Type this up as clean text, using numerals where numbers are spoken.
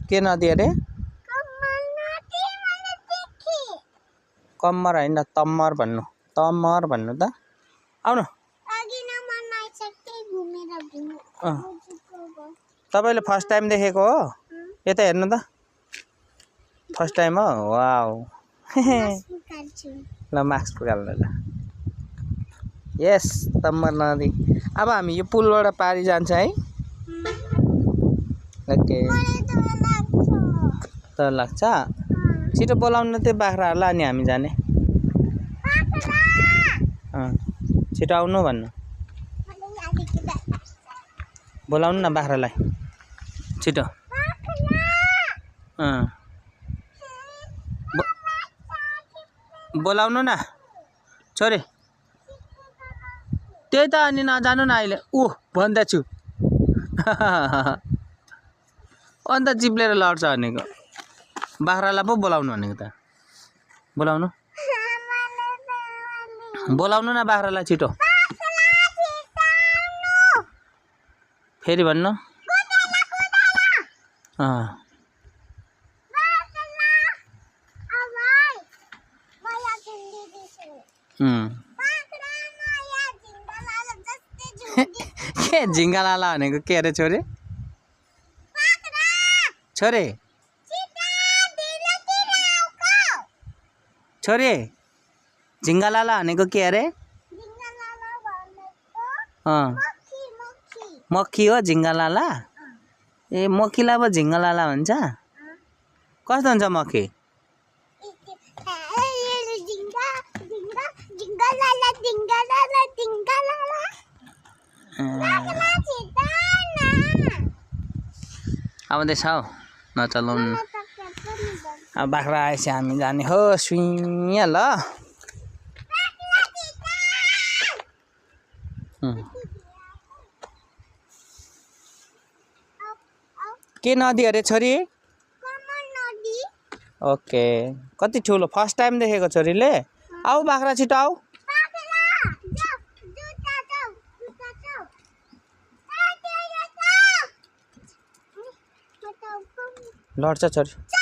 के नदी अरे कम्मर होइन तम्मर भन्नु त आउनु तपाईले फर्स्ट टाइम देखेको हो यता हेर्नु त फर्स्ट टाइम हो वाउ ल मास्क पुगाल्नु ल यस तम्मर नदी अब हामी यो पुलबाट पारी जान्छ है ओके त लाग्छ छिटो बोलाउनु त्यो बाख्राहरूलाई अनि हामी जाने छिटो आउनु भन्नु बोलाउनु न बाख्रालाई छिटो बोलाउनु न छोरी त्यही त अनि नजानु न अहिले भन्दैछु अन्त चिप्लेर लड्छ भनेको बाख्रालाई पो बोलाउनु भनेको त बोलाउनु न बाख्रालाई छिटो फेरि भन्नु के झिङ्गालाला भनेको के अरे छोरी छोरी झिङ्गालाला भनेको के अरे मक्खी हो झिङ्गालाला ए मक्खीलाई पो झिङ्गालाला भन्छ कस्तो हुन्छ मक्खी आउँदैछ हौ नचलाउनु अब बाख्रा आएछ हामी जाने हो सुइँ ल के नदी अरे छोरी ओके कति ठुलो फर्स्ट टाइम देखेको छोरीले आऊ बाख्रा छिटो आऊ लड्छ छोरी